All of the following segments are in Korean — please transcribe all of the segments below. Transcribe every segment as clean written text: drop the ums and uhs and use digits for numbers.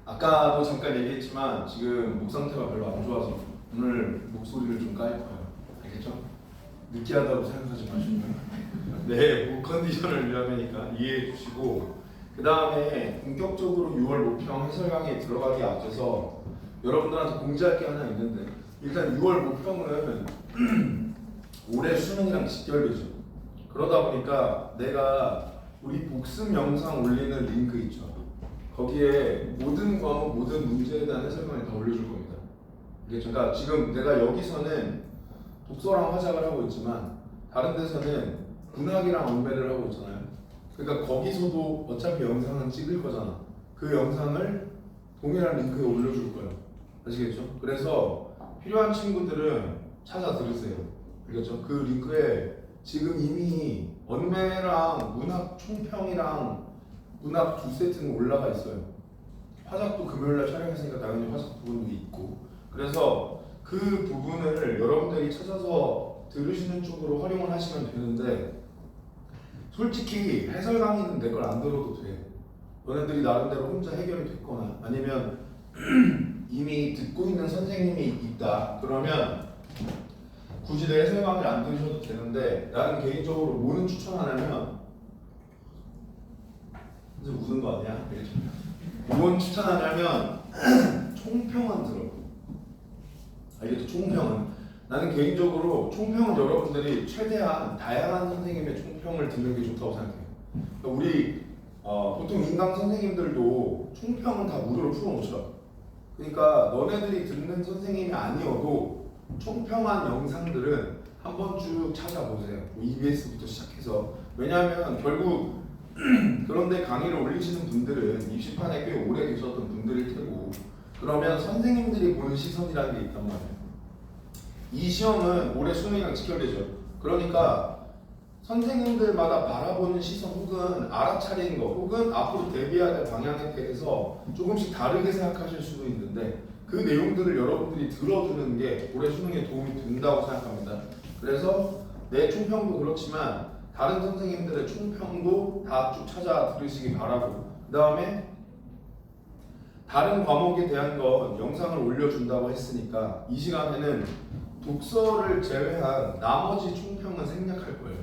아까도 잠깐 얘기했지만 지금 목 상태가 별로 안 좋아서 오늘 목소리를 좀 깔 거예요. 알겠죠? 느끼하다고 생각하지 마시고 목 컨디션을 위함이니까 이해해 주시고, 그 다음에 본격적으로 6월 모평 해설 강의에 들어가기 앞서서 여러분들한테 공지할 게 하나 있는데, 일단 6월 모평은 올해 수능이랑 직결되죠. 그러다 보니까 내가 우리 복습 영상 올리는 링크 있죠. 거기에 모든 과목, 모든 문제에 대한 해설문을 다 올려줄 겁니다. 그러니까 지금 내가 여기서는 독서랑 화작을 하고 있지만 다른 데서는 문학이랑 언매를 하고 있잖아요. 그러니까 거기서도 어차피 영상은 찍을 거잖아. 그 영상을 동일한 링크에 올려줄 거예요. 아시겠죠? 그래서 필요한 친구들은 찾아 들으세요. 알겠죠? 그 링크에 지금 이미 언매랑 문학 총평이랑 문학 2세트는 올라가 있어요. 화작도 금요일날 촬영했으니까 당연히 화작 부분도 있고, 그래서 그 부분을 여러분들이 찾아서 들으시는 쪽으로 활용을 하시면 되는데, 솔직히 해설 강의는 내 걸 안 들어도 돼. 너네들이 나름대로 혼자 해결이 됐거나 아니면 이미 듣고 있는 선생님이 있다 그러면 굳이 내 해설 강의를 안 들으셔도 되는데, 나는 개인적으로 뭐는 추천 안 하면, 이제 웃는 거 아니야? 알겠죠? 뭔 추천 안 하면 총평은 들어. 알겠죠? 총평은. 나는 개인적으로 총평은 여러분들이 최대한 다양한 선생님의 총평을 듣는 게 좋다고 생각해요. 그러니까 우리 보통 인강 선생님들도 총평은 다 무료로 풀어놓죠. 그러니까 너네들이 듣는 선생님이 아니어도 총평한 영상들은 한번 쭉 찾아보세요. 뭐 EBS부터 시작해서. 왜냐하면 결국 그런데 강의를 올리시는 분들은 입시판에 꽤 오래 계셨던 분들일 테고, 그러면 선생님들이 보는 시선이라는 게 있단 말이에요. 이 시험은 올해 수능이랑 직결되죠. 그러니까 선생님들마다 바라보는 시선 혹은 알아차리는 거 혹은 앞으로 대비해야 될 방향에 대해서 조금씩 다르게 생각하실 수도 있는데, 그 내용들을 여러분들이 들어두는 게 올해 수능에 도움이 된다고 생각합니다. 그래서 내 총평도 그렇지만 다른 선생님들의 총평도 다 쭉 찾아 들으시기 바라고, 그 다음에 다른 과목에 대한 건 영상을 올려준다고 했으니까 이 시간에는 독서를 제외한 나머지 총평은 생략할 거예요.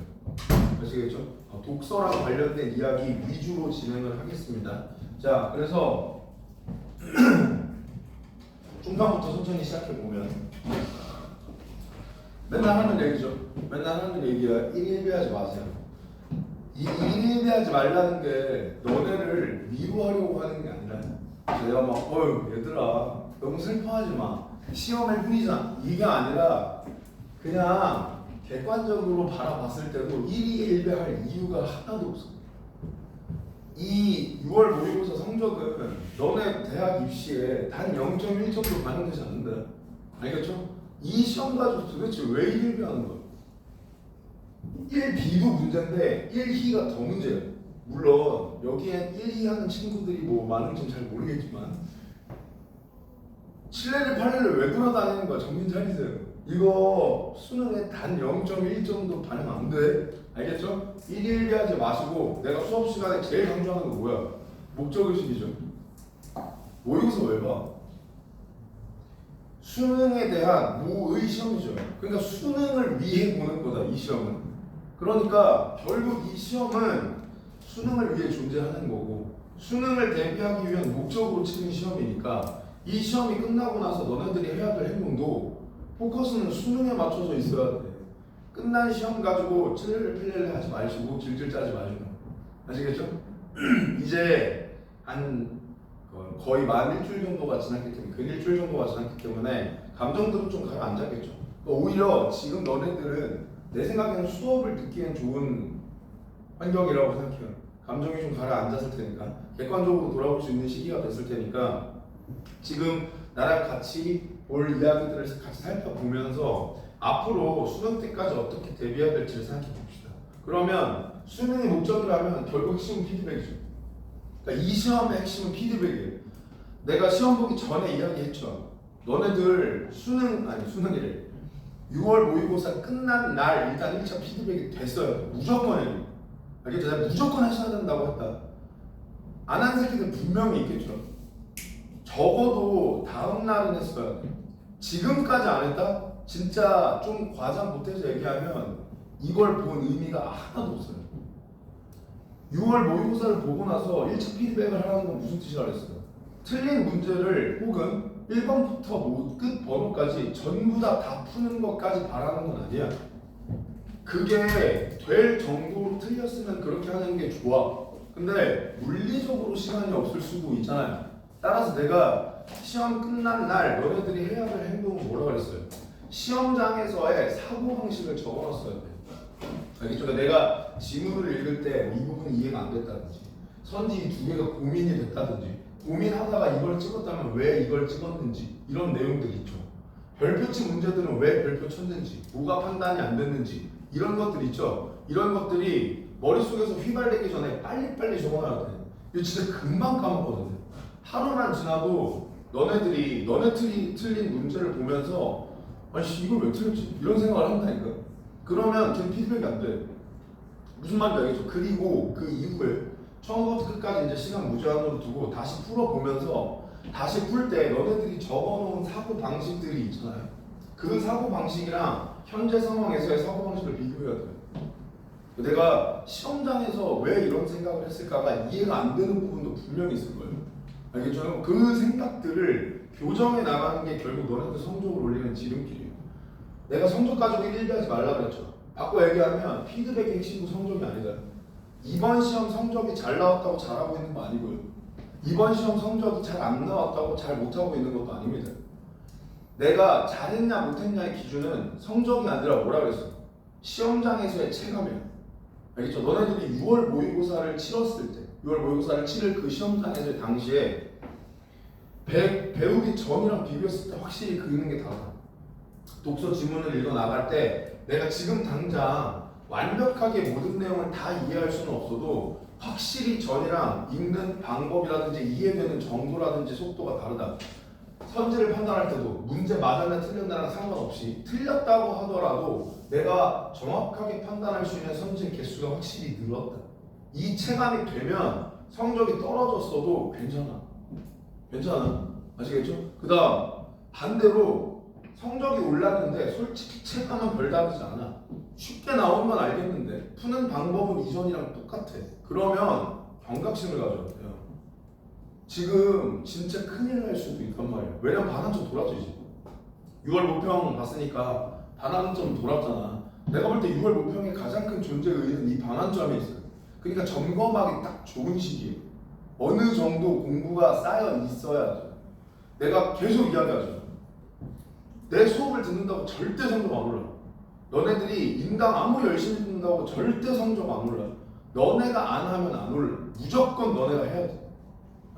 아시겠죠? 독서랑 관련된 이야기 위주로 진행을 하겠습니다. 자, 그래서 총평부터 천천히 시작해보면, 맨날 하는 얘기죠. 맨날 하는 얘기야. 1일배하지 마세요. 이 1일배하지 말라는 게 너네를 위로하려고 하는 게 아니라, 내가 막 얘들아 너무 슬퍼하지 마, 시험일 뿐이잖아, 이게 아니라 그냥 객관적으로 바라봤을 때도 1위 1배할 이유가 하나도 없어. 이 6월 모의고사 성적은 너네 대학 입시에 단 0.1점도 반영되지 않는다. 알겠죠? 이 시험 가지고 도대체 왜 1비 하는 거야? 1B도 문제인데 1희가 더 문제예요. 물론 여기엔 1희 하는 친구들이 뭐 많은지 잘 모르겠지만 7레를 8레를 왜 돌아다니는 거야? 정신 차리세요. 이거 수능에 단 0.1점도 반영 안 돼. 알겠죠? 1일 하지 마시고, 내가 수업 시간에 제일 강조하는 거 뭐야? 목적의식이죠. 모의고사 왜 봐? 수능에 대한 모의 시험이죠. 그러니까 수능을 위해 보는 거다, 이 시험은. 그러니까 결국 이 시험은 수능을 위해 존재하는 거고, 수능을 대비하기 위한 목적으로 치는 시험이니까 이 시험이 끝나고 나서 너네들이 해야 될 행동도 포커스는 수능에 맞춰져 있어야 돼. 끝난 시험 가지고 칠레를 필레를 하지 마시고 질질 짜지 마시고. 아시겠죠? 이제 한 거의 만 일주일 정도가 지났기 때문에, 근 일주일 정도가 지났기 때문에 감정들은 좀 가라앉았겠죠. 오히려 지금 너네들은 내 생각에는 수업을 듣기엔 좋은 환경이라고 생각해요. 감정이 좀 가라앉았을 테니까, 객관적으로 돌아볼 수 있는 시기가 됐을 테니까 지금 나랑 같이 올 이야기들을 같이 살펴보면서 앞으로 수능 때까지 어떻게 대비해야 될지를 생각해 봅시다. 그러면 수능의 목적이라면 결국 핵심은 피드백이죠. 그러니까 이 시험의 핵심은 피드백이에요. 내가 시험 보기 전에 이야기했죠. 너네들 수능이래. 6월 모의고사 끝난 날 일단 1차 피드백이 됐어요. 무조건 해요. 알겠죠? 내가 무조건 하셔야 된다고 했다. 안 한 새끼들 분명히 있겠죠. 적어도 다음 날은 했어야 돼. 지금까지 안 했다? 진짜 좀 과장 못해서 얘기하면 이걸 본 의미가 하나도 없어요. 6월 모의고사를 보고 나서 1차 피드백을 하라는 건 무슨 뜻이라 그랬어요? 틀린 문제를 혹은 1번부터 끝 번호까지 전부 다 푸는 것까지 바라는 건 아니야. 그게 될 정도로 틀렸으면 그렇게 하는 게 좋아. 근데 물리적으로 시간이 없을 수도 있잖아요. 따라서 내가 시험 끝난 날 너네들이 해야 할 행동은 뭐라고 그랬어요? 시험장에서의 사고방식을 적어놨어야 돼. 알겠죠? 그러니까 내가 지문을 읽을 때 이 부분이 이해가 안 됐다든지 선지 두 개가 고민이 됐다든지 고민하다가 이걸 찍었다면 왜 이걸 찍었는지 이런 내용들이 있죠. 별표치 문제들은 왜 별표 쳤는지 뭐가 판단이 안 됐는지 이런 것들 있죠. 이런 것들이 머릿속에서 휘발되기 전에 빨리빨리 적어놔야 돼. 이거 진짜 금방 까먹거든. 하루만 지나도 너네들이 틀린 문제를 보면서 아니 이걸 왜 틀렸지? 이런 생각을 한다니까. 그러면 걔는 피드백이 안 돼. 무슨 말인지 알겠죠? 그리고 그 이후에 처음부터 끝까지 이제 시간 무제한으로 두고 다시 풀어보면서 다시 풀 때 너네들이 적어놓은 사고 방식들이 있잖아요. 그 사고 방식이랑 현재 상황에서의 사고 방식을 비교해야 돼. 내가 시험장에서 왜 이런 생각을 했을까가 이해가 안 되는 부분도 분명히 있을 거예요. 알겠죠? 그 생각들을 교정해 나가는 게 결국 너네들 성적을 올리는 지름길이에요. 내가 성적 가지고 일비하지 말라 그랬죠. 바꿔 얘기하면 피드백의 핵심도 성적이 아니다. 이번 시험 성적이 잘 나왔다고 잘하고 있는 거 아니고요. 이번 시험 성적이 잘 안 나왔다고 잘 못하고 있는 것도 아닙니다. 내가 잘했냐 못했냐의 기준은 성적이 아니라 뭐라 그랬어? 시험장에서의 체감이야. 알겠죠? 너네들이 6월 모의고사를 치렀을 때 6월 모의고사를 치를 그 시험장에서 당시에 배우기 전이랑 비교했을 때 확실히 그리는 게 달라. 독서 지문을 읽어 나갈 때 내가 지금 당장 완벽하게 모든 내용을 다 이해할 수는 없어도 확실히 전이랑 읽는 방법이라든지 이해되는 정도라든지 속도가 다르다. 선지를 판단할 때도 문제 맞았나 틀렸나랑 상관없이 틀렸다고 하더라도 내가 정확하게 판단할 수 있는 선지의 개수가 확실히 늘었다. 이 체감이 되면 성적이 떨어졌어도 괜찮아. 아시겠죠? 그 다음 반대로 성적이 올랐는데 솔직히 체감은 별다르지 않아. 쉽게 나오는 건 알겠는데 푸는 방법은 이전이랑 똑같아. 그러면 경각심을 가져야 돼요. 지금 진짜 큰일 날 수도 있단 말이에요. 왜냐면 반환점 돌았지. 6월 모평 봤으니까 반환점 돌았잖아. 내가 볼 때 6월 모평의 가장 큰 존재 의의는 이 반환점에 있어요. 그러니까 점검하기 딱 좋은 시기예요. 어느 정도 공부가 쌓여 있어야죠. 내가 계속 이야기하죠. 내 수업을 듣는다고 절대 성적 안 올라. 너네들이 인강 아무리 열심히 듣는다고 절대 성적 안 올라. 너네가 안 하면 안 올라. 무조건 너네가 해야 돼.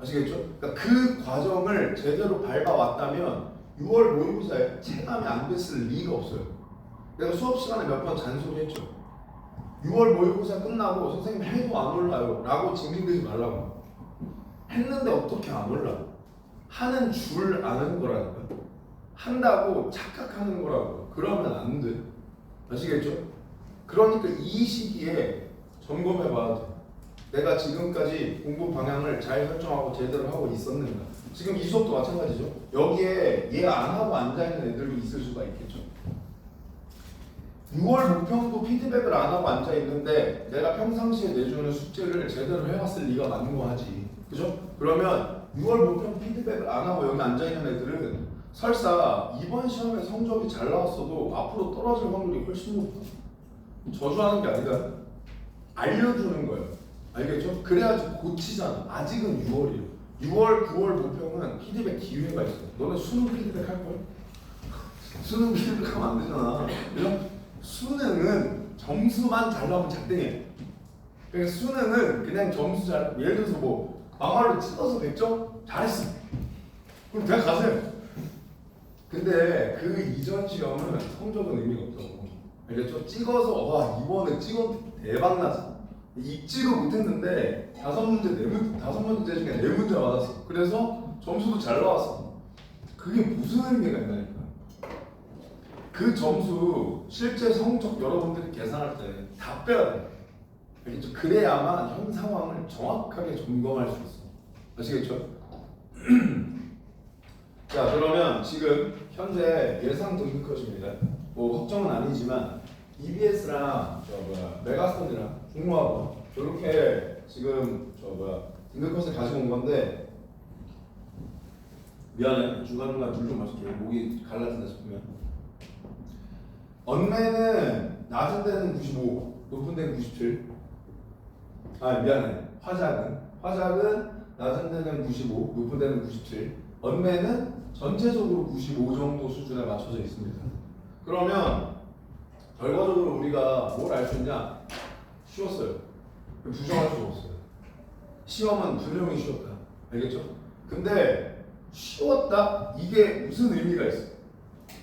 아시겠죠? 그러니까 그 과정을 제대로 밟아왔다면 6월 모의고사에 체감이 안 됐을 리가 없어요. 내가 수업 시간에 몇 번 잔소리했죠. 6월 모의고사 끝나고 선생님 해도 안 올라요 라고 징징대지 말라고. 했는데 어떻게 안 올라? 하는 줄 아는 거라니까. 한다고 착각하는 거라고. 그러면 안 돼. 아시겠죠? 그러니까 이 시기에 점검해봐야 돼. 내가 지금까지 공부 방향을 잘 설정하고 제대로 하고 있었는가. 지금 이 수업도 마찬가지죠. 여기에 얘 안 하고 앉아있는 애들도 있을 수가 있겠죠. 6월 모평도 피드백을 안 하고 앉아있는데 내가 평상시에 내주는 숙제를 제대로 해왔을 리가 만무하지. 그죠? 그러면 6월 모평 피드백을 안 하고 여기 앉아있는 애들은 설사 이번 시험에 성적이 잘 나왔어도 앞으로 떨어질 확률이 훨씬 높다. 저주하는 게 아니라 알려주는 거예요. 알겠죠? 그래야지 고치잖아. 아직은 6월이에요. 6월, 9월 모평은 피드백 기회가 있어. 너네 수능 피드백 할 거야? 수능 피드백 하면 안 되잖아. 그죠? 수능은 점수만 잘 나오면 작등이에요. 그러니까 수능은 그냥 점수 잘, 예를 들어서 뭐 막말로 찍어서 100점? 잘했어. 그럼 대학 가세요. 근데 그 이전 시험은 성적은 의미가 없다고. 알겠죠? 찍어서 와 이번에 찍어 대박나서 읽지도 못했는데 5문제 중에 4문제 맞았어. 그래서 점수도 잘 나왔어. 그게 무슨 의미가 있나니까. 그 점수 실제 성적 여러분들이 계산할 때 다 빼야 돼. 알겠죠? 그래야만 현 상황을 정확하게 점검할 수 있어. 아시겠죠? 자, 그러면 지금 현재 예상 등급 컷입니다. 뭐 확정은 아니지만 EBS랑 메가스터디랑 중무하고 저렇게 지금 등급 컷을 가지고 온 건데, 미안해, 중간중간 물 좀 마실게. 목이 갈라진다 싶으면. 언매는 낮은 데는 95, 높은 데는 97. 아, 미안해. 화작은 낮은 데는 95, 높은 데는 97. 언매는 전체적으로 95 정도 수준에 맞춰져 있습니다. 그러면 결과적으로 우리가 뭘 알 수 있냐? 쉬웠어요. 부정할 수 없어요. 시험은 분명히 쉬웠다. 알겠죠? 근데 쉬웠다? 이게 무슨 의미가 있어?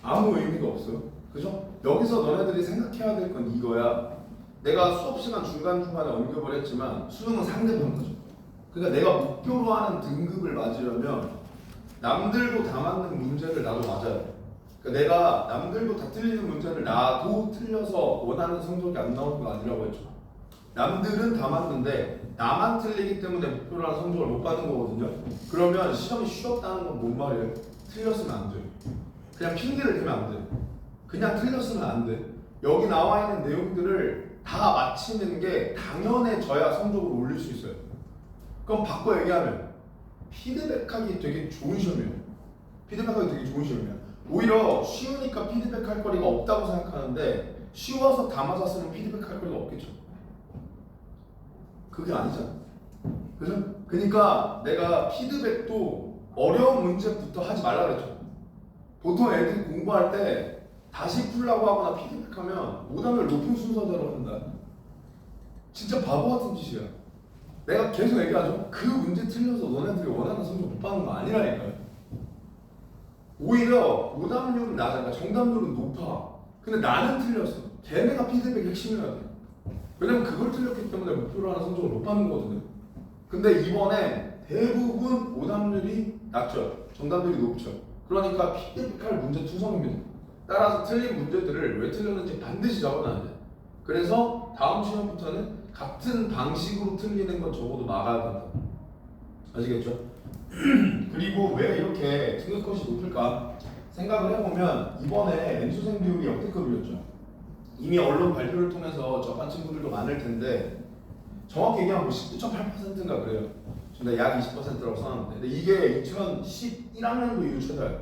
아무 의미가 없어요. 그죠? 여기서 너네들이 생각해야 될 건 이거야. 내가 수업 시간 중간중간에 언급을 했지만 수능은 상대평가죠. 그러니까 내가 목표로 하는 등급을 맞으려면 남들도 다 맞는 문제를 나도 맞아야 돼. 그러니까 내가 남들도 다 틀리는 문제를 나도 틀려서 원하는 성적이 안 나오는 거 아니라고 했죠. 남들은 다 맞는데 나만 틀리기 때문에 목표로 하는 성적을 못 받는 거거든요. 그러면 시험이 쉬웠다는 건 뭔 말이에요? 틀렸으면 안 돼요. 그냥 핑계를 대면 안 돼요. 그냥 틀렸으면 안 돼. 여기 나와 있는 내용들을 다 맞히는 게 당연해져야 성적을 올릴 수 있어요. 그럼 바꿔 얘기하면 피드백하기 되게 좋은 시험이에요. 피드백하기 되게 좋은 시험이야. 오히려 쉬우니까 피드백할 거리가 없다고 생각하는데 쉬워서 다 맞았으면 피드백할 거리가 없겠죠. 그게 아니잖아. 그죠? 그러니까 내가 피드백도 어려운 문제부터 하지 말라 그랬죠. 보통 애들이 공부할 때 다시 풀라고 하거나 피드백하면 오답을 높은 순서대로 한다. 진짜 바보 같은 짓이야. 내가 계속 얘기하죠. 그 문제 틀려서 너네들이 원하는 성적 못 받는 거 아니라니까요. 오히려 오답률은 낮아. 그러니까 정답률은 높아. 근데 나는 틀렸어. 걔네가 피드백이 핵심이어야 돼. 왜냐면 그걸 틀렸기 때문에 목표로 하는 성적을 못 받는 거거든요. 근데 이번에 대부분 오답률이 낮죠. 정답률이 높죠. 그러니까 피드백할 문제 투성입니다. 따라서 틀린 문제들을 왜 틀렸는지 반드시 적어놔야 돼. 그래서 다음 시험부터는 같은 방식으로 틀리는 건 적어도 막아야 된다. 아시겠죠? 그리고 왜 이렇게 등급컷이 높을까 생각을 해보면 이번에 N수생 비율이 역대급이었죠. 이미 언론 발표를 통해서 접한 친구들도 많을 텐데 정확히 얘기하면 뭐 19.8%인가 그래요. 지금 약 20%라고 써놨는데 근데 이게 2011학년도 이후 최다예요.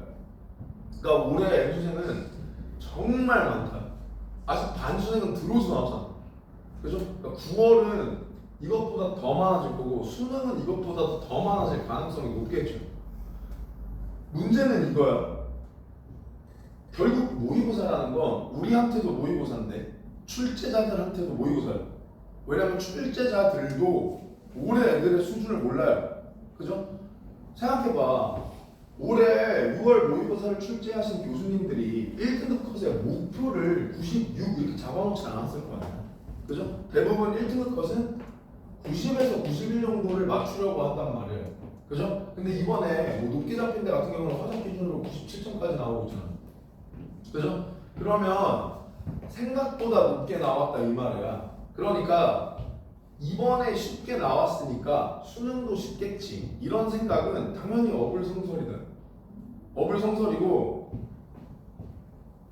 그러니까 올해 N수생은 정말 많다. 아직 반수생은 들어오지도 않았잖아. 그죠? 그러니까 9월은 이것보다 더 많아질 거고 수능은 이것보다 더 많아질 가능성이 높겠죠. 문제는 이거야. 결국 모의고사라는 건 우리한테도 모의고사인데 출제자들한테도 모의고사예요. 왜냐하면 출제자들도 올해 애들의 수준을 몰라요. 그죠? 생각해봐. 올해 6월 모의고사를 출제하신 교수님들이 1등급 컷의 목표를 96 이렇게 잡아놓지 않았을 거 아니야. 그죠? 대부분 1등급 컷은 90에서 91 정도를 맞추려고 한단 말이에요. 그죠? 근데 이번에 뭐 높게 잡힌 데 같은 경우는 화작 기준으로 97점까지 나오고 있잖아. 그죠? 그러면 생각보다 높게 나왔다 이 말이야. 그러니까 이번에 쉽게 나왔으니까 수능도 쉽겠지. 이런 생각은 당연히 어불성설이다. 어불성설이고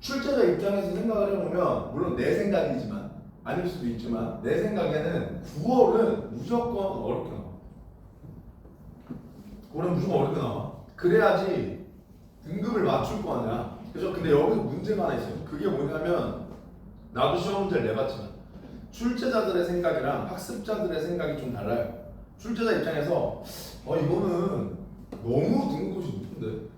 출제자 입장에서 생각을 해보면 물론 내 생각이지만 아닐 수도 있지만 내 생각에는 9월은 무조건 어렵게 나와. 9월은 무조건 어렵게 나와. 그래야지 등급을 맞출 거 아니야. 그죠? 근데 여기서 문제가 하나 있어요. 그게 뭐냐면 나도 시험 문제를 내봤지만 출제자들의 생각이랑 학습자들의 생각이 좀 달라요. 출제자 입장에서 이거는 너무 등급컷이 높은데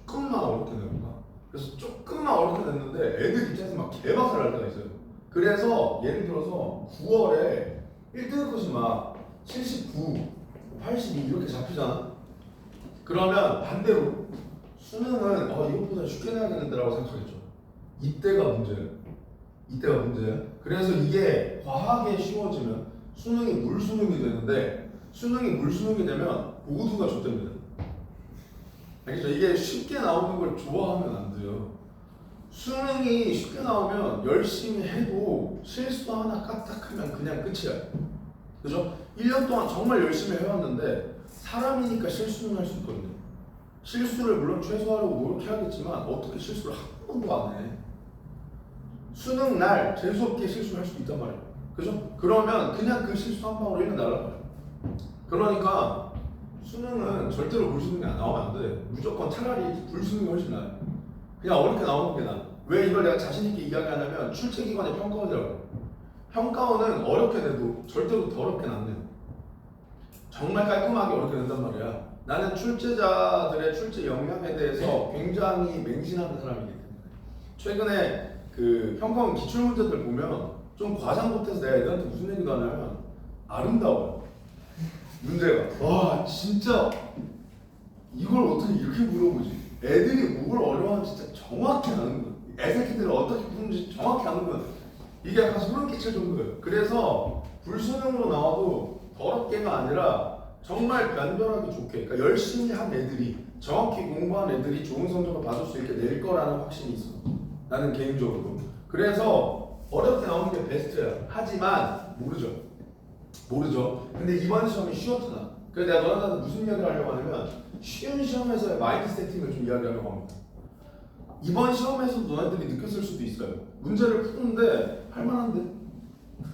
조금만 어렵게 내볼까? 그래서 조금만 어렵게 냈는데 애들 입장에서 막 개박살 날 때가 있어요. 그래서 예를 들어서 9월에 1등급컷이 막 79, 82 이렇게 잡히잖아. 그러면 반대로 수능은 이것보다 쉽게 내야 되는데라고 생각하겠죠. 이때가 문제예요. 이때가 문제예요. 그래서 이게 과하게 쉬워지면 수능이 물수능이 되는데 수능이 물수능이 되면 모두가 좆됩니다. 알겠죠? 이게 쉽게 나오는 걸 좋아하면 안 돼요. 수능이 쉽게 나오면 열심히 해도 실수 하나 까딱하면 그냥 끝이야. 그죠? 1년 동안 정말 열심히 해왔는데 사람이니까 실수는 할 수 있거든요. 실수를 물론 최소화하려고 노력해야겠지만 어떻게 실수를 한 번도 안 해. 수능 날 재수없게 실수를 할 수도 있단 말이에요. 그죠? 그러면 그냥 그 실수 한 방으로 1년 날아가요. 그러니까 수능은 절대로 불수능이 안 나오면 안 돼. 무조건 차라리 불수능이 훨씬 나아요. 그냥 어렵게 나오는 게 나아. 왜 이걸 내가 자신있게 이야기하냐면 출제기관의 평가원이라고. 평가원은 어렵게 내도 절대로 더 어렵게 안 내요. 정말 깔끔하게 어렵게 낸단 말이야. 나는 출제자들의 출제 역량에 대해서 굉장히 맹신하는 사람이기 때문에 최근에 그 평가원 기출문제들 보면 좀 과장 못해서 내가 애들한테 무슨 얘기도 하냐면 아름다워요. 문제가. 와 진짜 이걸 어떻게 이렇게 물어보지? 애들이 뭘 어려워하는지 진짜 정확히 아는 거야. 애새끼들을 어떻게 푸는지 정확히 아는 거야. 이게 약간 소름 끼칠 정도예요. 그래서 불수능으로 나와도 더럽게가 아니라 정말 면별하기 좋게, 그러니까 열심히 한 애들이, 정확히 공부한 애들이 좋은 성적을 받을 수 있게 낼 거라는 확신이 있어. 나는 개인적으로. 그래서 어렵게 나오는 게 베스트야. 하지만 모르죠. 근데 이번 시험이 쉬웠잖아. 그래서 내가 너네한테 무슨 이야기를 하려고 하냐면 쉬운 시험에서의 마인드 세팅을 좀 이야기하려고 합니다. 이번 시험에서도 너네들이 느꼈을 수도 있어요. 문제를 푸는데 할만한데?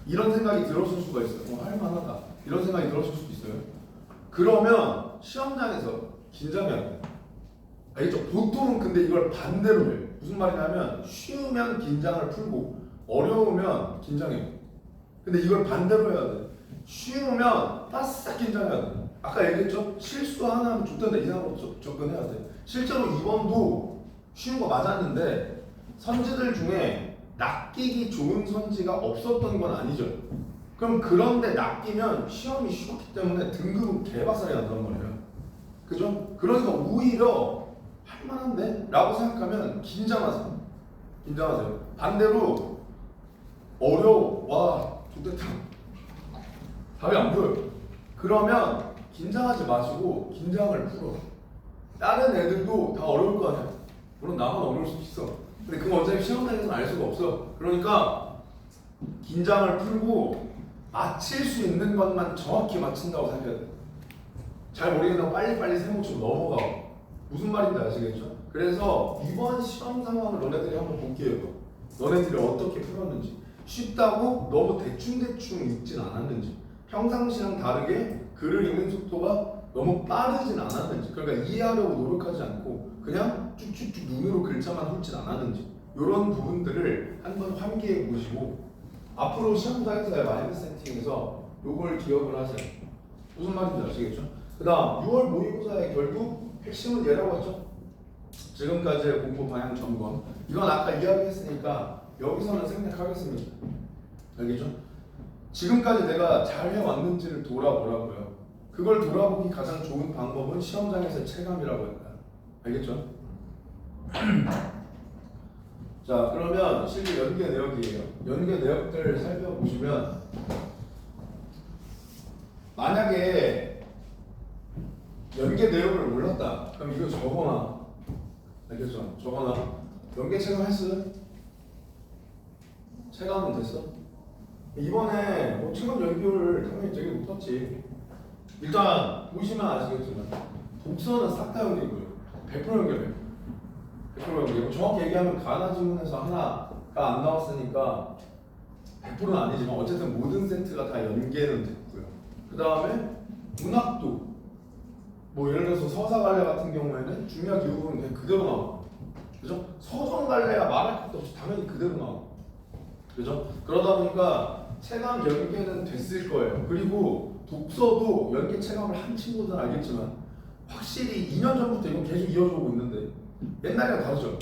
이런 생각이 들었을 수가 있어요. 할만하다. 이런 생각이 들었을 수도 있어요. 그러면 시험장에서 긴장해야 돼. 알겠죠? 보통은 근데 이걸 반대로 해. 무슨 말이냐면 쉬우면 긴장을 풀고 어려우면 긴장해요. 근데 이걸 반대로 해야 돼. 쉬우면 바싹 긴장해야 돼. 아까 얘기했죠? 실수 하나 하면 좋던다 이상으로 접근해야 돼. 실제로 이번도 쉬운 거 맞았는데 선지들 중에 낚이기 좋은 선지가 없었던 건 아니죠. 그럼 그런데 낚이면 시험이 쉬웠기 때문에 등급은 개박살이 난단 말이에요. 그죠? 그러니까 오히려 할만한데? 라고 생각하면 긴장하세요. 반대로 어려워. 와 좋겠다. 답이 안 보여요. 그러면 긴장하지 마시고 긴장을 풀어. 다른 애들도 다 어려울 거 아니야. 물론 나만 어려울 수도 있어. 근데 그건 어차피 시험장에서는 알 수가 없어. 그러니까 긴장을 풀고 맞힐 수 있는 것만 정확히 맞춘다고 생각해야 돼. 잘 모르겠다고 빨리빨리 세모치고 넘어가고. 무슨 말인지 아시겠죠? 그래서 이번 시험 상황을 너네들이 한번 볼게요. 너네들이 어떻게 풀었는지. 쉽다고 너무 대충대충 읽진 않았는지. 평상시랑 다르게 글을 읽는 속도가 너무 빠르진 않았는지. 그러니까 이해하려고 노력하지 않고 그냥 쭉쭉쭉 눈으로 글자만 훑진 않았는지. 이런 부분들을 한번 환기해 보시고 앞으로 시험장에서의 마인드 세팅에서 요걸 기억을 하세요. 무슨 말인지 아시겠죠? 그 다음 6월 모의고사의 결국 핵심은 얘라고 했죠? 지금까지의 공부 방향 점검. 이건 아까 이야기했으니까 여기서는 생략하겠습니다. 알겠죠? 지금까지 내가 잘 해왔는지를 돌아보라고요. 그걸 돌아보기 가장 좋은 방법은 시험장에서의 체감이라고 했다. 알겠죠? 자, 그러면 실제 연계 내역이에요. 연계 내역들을 살펴보시면 만약에 연계 내역을 몰랐다. 그럼 이거 적어놔. 알겠죠? 적어놔. 연계 체감했어요? 체감은 됐어? 이번에 뭐 체감 연결을 당연히 되게 높았지. 일단 보시면 아시겠지만 독서는 싹 다 연결이고요. 100% 연결해요. 100% 연결이고 정확히 얘기하면 가나 지문에서 하나가 안 나왔으니까 100%는 아니지만 어쨌든 모든 세트가 다 연계는 됐고요. 그 다음에 문학도 뭐 예를 들어서 서사갈래 같은 경우에는 중요한 기호부분 그냥 그대로 나오고, 그죠? 서정갈래야 말할 것도 없이 당연히 그대로 나오고, 그죠? 그러다 보니까 체감 연계는 됐을 거예요. 그리고 독서도 연계 체감을 한 친구들은 알겠지만 확실히 2년 전부터 이건 계속 이어져 오고 있는데 옛날이랑 다르죠.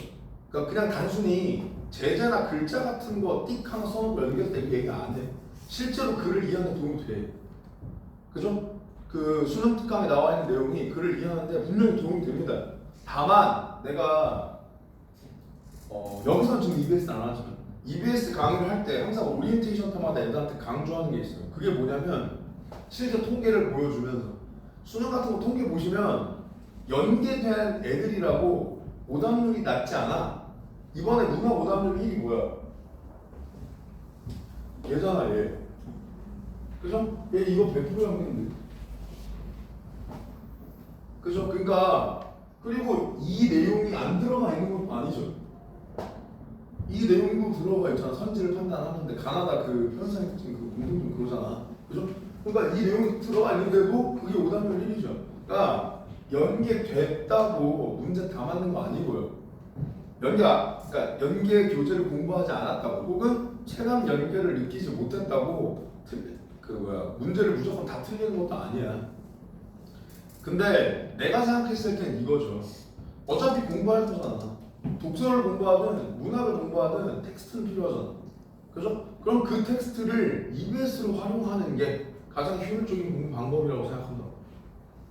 그러니까 그냥 단순히 제재나 글자 같은 거 띡 하나 써놓고 연계해서 이렇게 얘기 안 해. 실제로 글을 이해하는 데 도움이 돼. 그죠? 그 수능 특강에 나와 있는 내용이 글을 이해하는데 분명히 도움이 됩니다. 다만 내가 여기서는 지금 EBS 안 하지만 EBS 강의를 할 때 항상 오리엔테이션 때마다 애들한테 강조하는 게 있어요. 그게 뭐냐면 실제 통계를 보여주면서 수능 같은 거 통계 보시면 연계된 애들이라고 오답률이 낮지 않아. 이번에 문학 오답률 1이 뭐야? 얘잖아 얘. 그죠? 얘 이거 100% 연계인데. 그죠? 그러니까 그리고 이 내용이 안 들어가 있는 것도 아니죠. 이 내용도 들어가 있잖아. 선지를 판단하는데 가나다 그 편성의 특징 그 공동 좀 그러잖아. 그죠? 그러니까 이 내용이 들어가 있는데도 그게 오답률 1이죠. 그러니까 연계됐다고 문제 다 맞는 거 아니고요. 그러니까 연계 교재를 공부하지 않았다고 혹은 체감 연계를 느끼지 못했다고 문제를 무조건 다 틀리는 것도 아니야. 근데 내가 생각했을 땐 이거죠. 어차피 공부할 거잖아. 독서를 공부하든 문학을 공부하든 텍스트는 필요하잖아. 그죠? 그럼 그 텍스트를 EBS로 활용하는 게 가장 효율적인 공부 방법이라고 생각한다.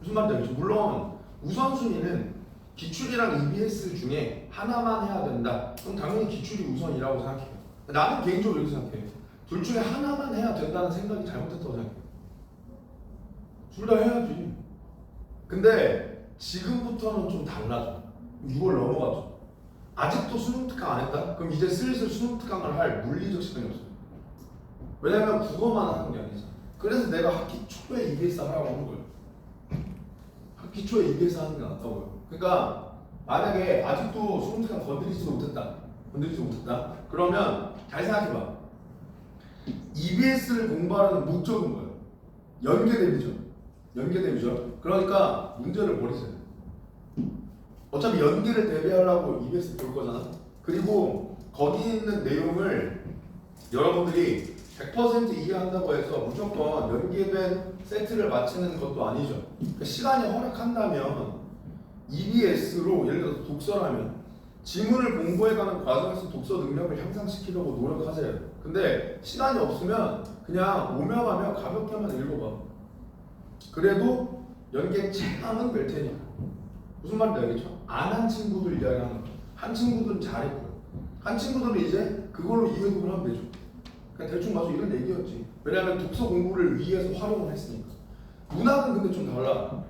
무슨 말인지 알겠죠? 물론 우선순위는 기출이랑 EBS 중에 하나만 해야 된다. 그럼 당연히 기출이 우선이라고 생각해요. 나는 개인적으로 이렇게 생각해요. 둘 중에 하나만 해야 된다는 생각이 잘못됐다고 생각해요. 둘 다 해야지. 근데 지금부터는 좀 달라져. 6월 넘어가죠. 아직도 수능 특강 안 했다? 그럼 이제 슬슬 수능 특강을 할 물리적 시간이 없어요. 왜냐면 국어만 하는 게 아니잖아. 그래서 내가 학기 초에 EBS 하라고 하는 거예요. 학기 초에 EBS 하는 게 낫다고요. 그러니까 만약에 아직도 수능 특강 건드리지도 못했다. 그러면 잘 생각해봐. EBS를 공부하는 목적은 뭐예요? 연계 대비죠. 그러니까 문제를 버리세요. 어차피 연계를 대비하려고 EBS 볼 거잖아. 그리고 거기 있는 내용을 여러분들이 100% 이해한다고 해서 무조건 연계된 세트를 맞추는 것도 아니죠. 그러니까 시간이 허락한다면 EBS로 예를 들어서 독서라면 지문을 공부해가는 과정에서 독서 능력을 향상시키려고 노력하세요. 근데 시간이 없으면 그냥 오며 가며 가볍게만 읽어봐. 그래도 연계 체감은 될 테니까. 무슨 말인지 알겠죠? 안 한 친구들 이야기하는 거예요. 한 친구들은 잘했고요. 한 친구들은 이제 그걸로 이해독을 하면 되죠. 그냥 대충 봐서 이런 얘기였지. 왜냐하면 독서 공부를 위해서 활용을 했으니까. 문학은 근데 좀 달라.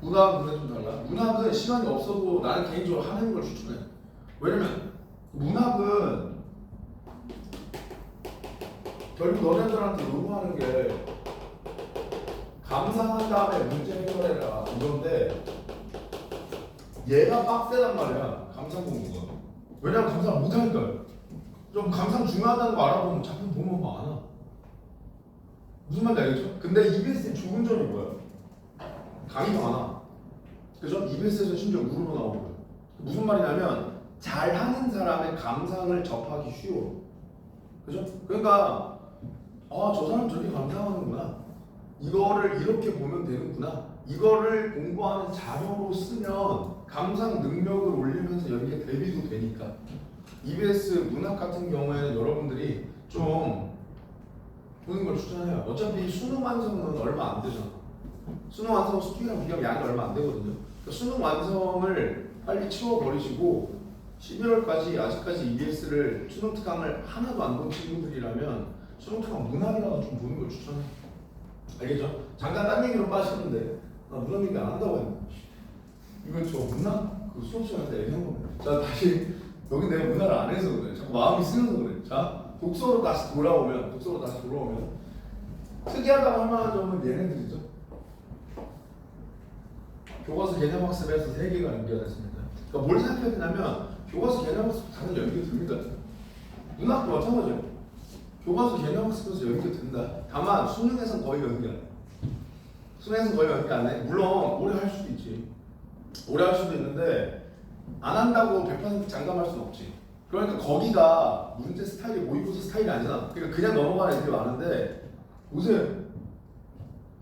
문학은 시간이 없어도 나는 개인적으로 하는 걸 추천해. 왜냐면 문학은 결국 너네들한테 요구하는 게 감상한 다음에 문제 해결해라 이건데 얘가 빡세단 말이야. 감상 공부가. 왜냐면 감상 못하니까요. 좀 감상 중요하다는 거 알아보면 작품 보면 많아. 무슨 말인지 알겠죠? 근데 EBS의 좋은 점이 뭐야? 강의가 많아. 그죠? EBS에서 심지어 무료로 나오고. 무슨 말이냐면 잘하는 사람의 감상을 접하기 쉬워. 그죠? 그러니까 저 사람 저렇게 감상하는구나. 이거를 이렇게 보면 되는구나. 이거를 공부하는 자료로 쓰면 감상 능력을 올리면서 연계 대비도 되니까. EBS 문학 같은 경우에는 여러분들이 좀 보는 걸 추천해요. 어차피 수능 완성은 얼마 안 되잖아. 수능 완성 수능이랑 비교하면 양이 얼마 안 되거든요. 그러니까 수능 완성을 빨리 치워버리시고 12월까지 아직까지 EBS를 수능 특강을 하나도 안 본 친구들이라면 수능 특강 문학이라도 좀 보는 걸 추천해. 알겠죠? 잠깐 딴 얘기로 빠지는데 나 문학 얘기 안 한다고 했는데 이거 저 문학 그 수업 시간에 얘기한 겁니다. 자 다시 여기 내가 문학을 안 해서 그래. 자꾸 마음이 쓰여서 그래. 자 독서로 다시 돌아오면 특이하다고 할 만한 점은 얘네들이죠. 교과서 개념학습에서 3개가 연계가 됐습니다. 그러니까 뭘 생각해야 되냐면 교과서 개념학습도 다른 연계됩니다. 문학도 마찬가지예요. 교과서 개념학습에서 연계된다. 다만 수능에서는 거의 연계 안 해. 수능에서는 거의 연계 안 해. 물론 오래 할 수도 있지. 오래 할 수도 있는데 안 한다고 100% 장담할 수는 없지. 그러니까 거기가 문제 스타일이 모의고사 스타일이 아니잖아. 그러니까 그냥 넘어가는 애들이 많은데 보세요.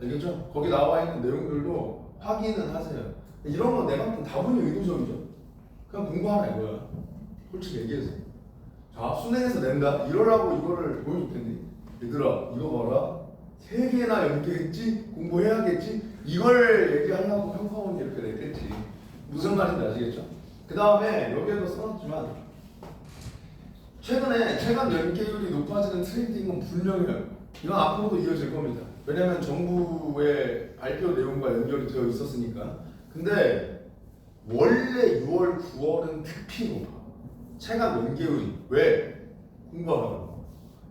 알겠죠? 거기 나와 있는 내용들도 확인은 하세요. 이런 건 내가 본 다분히 의도적이죠. 그냥 공부하라 이거야. 솔직히 얘기해서. 자, 수능에서 낸다. 이러라고 이거를 보여줬겠니? 얘들아, 이거 봐라. 3개나 연계했지? 공부해야겠지? 이걸 얘기하려고 평가원이 이렇게 냈겠지. 무슨 말인지 아시겠죠? 그 다음에 여기에도 써놨지만 최근에 체감 연계율이 높아지는 트렌딩은 분명해요. 이건 앞으로도 이어질 겁니다. 왜냐면 정부의 발표 내용과 연결이 되어 있었으니까. 근데 원래 6월, 9월은 특히 높아. 체감 연계율이. 왜? 공부하라고.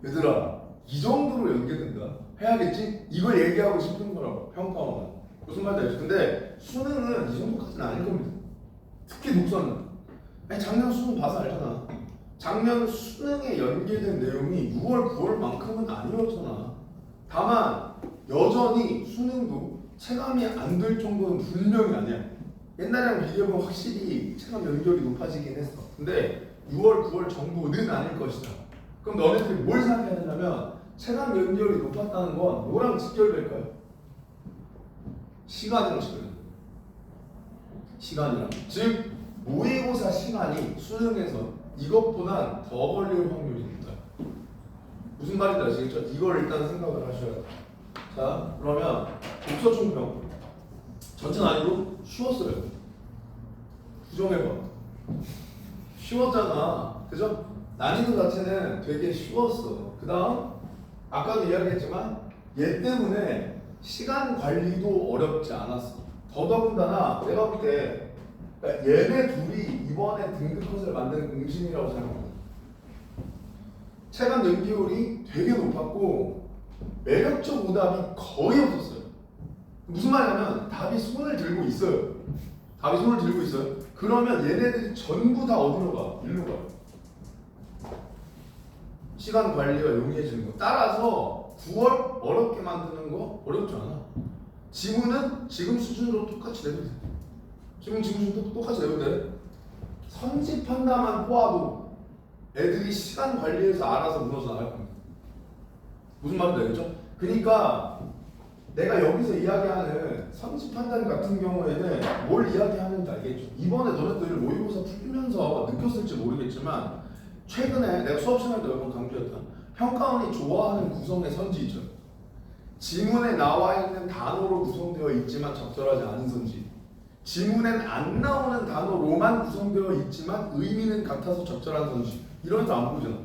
얘들아, 이 정도로 연계된다. 해야겠지? 이걸 얘기하고 싶은 거라고. 평가원은. 무슨 말인지 알죠? 근데 수능은 이 정도까지는 아닐 겁니다. 특히 독서는. 아니 작년 수능 봐서 알잖아. 작년 수능에 연계된 내용이 6월, 9월만큼은 아니었잖아. 다만 여전히 수능도 체감이 안 될 정도는 분명히 아니야. 옛날이랑 비교해보면 확실히 체감 연결이 높아지긴 했어. 근데 6월, 9월 정도는 아닐 것이다. 그럼 너네들이 뭘 생각해야 되냐면 체감 연결이 높았다는 건 뭐랑 직결될까요? 시간이랑 직결돼. 시간이랑. 즉 모의고사 시간이 수능에서 이것보다 더 걸릴 확률이 있다. 무슨 말인지 아시겠죠? 이걸 일단 생각을 하셔야 돼요. 자, 그러면 독서 총평 전체 난이도 쉬웠어요. 부정해봐. 쉬웠잖아. 그죠? 난이도 자체는 되게 쉬웠어. 그 다음 아까도 이야기했지만 얘 때문에 시간 관리도 어렵지 않았어. 더더군다나 내가 볼 때 그러니까 얘네 둘이 이번에 등급컷을 만든 공신이라고 생각합니다. 체감 연기율이 되게 높았고 매력적 오답이 거의 없었어요. 무슨 말이냐면 답이 손을 들고 있어요. 답이 손을 들고 있어요. 그러면 얘네들이 전부 다 어디로 가? 일로 가요. 시간 관리가 용이해지는 거. 따라서 9월 어렵게 만드는 거 어렵지 않아. 지문은 지금 수준으로 똑같이 내도 돼. 지금 수준도 똑같이 내도 돼. 선집 한다만 꼬아도 애들이 시간 관리해서 알아서 무너져 나갈 겁니다. 무슨 말인지 알겠죠? 그러니까 내가 여기서 이야기하는 선집 판단 같은 경우에는 뭘 이야기하는지 알겠죠? 이번에 너네들 모의고사 풀면서 느꼈을지 모르겠지만 최근에 내가 수업 시간에 여러 번 강조했던 평가원이 좋아하는 구성의 선지 있죠. 지문에 나와 있는 단어로 구성되어 있지만 적절하지 않은 선지, 지문엔 안 나오는 단어로만 구성되어 있지만 의미는 같아서 적절한 선지, 이런 애들 안 보잖아.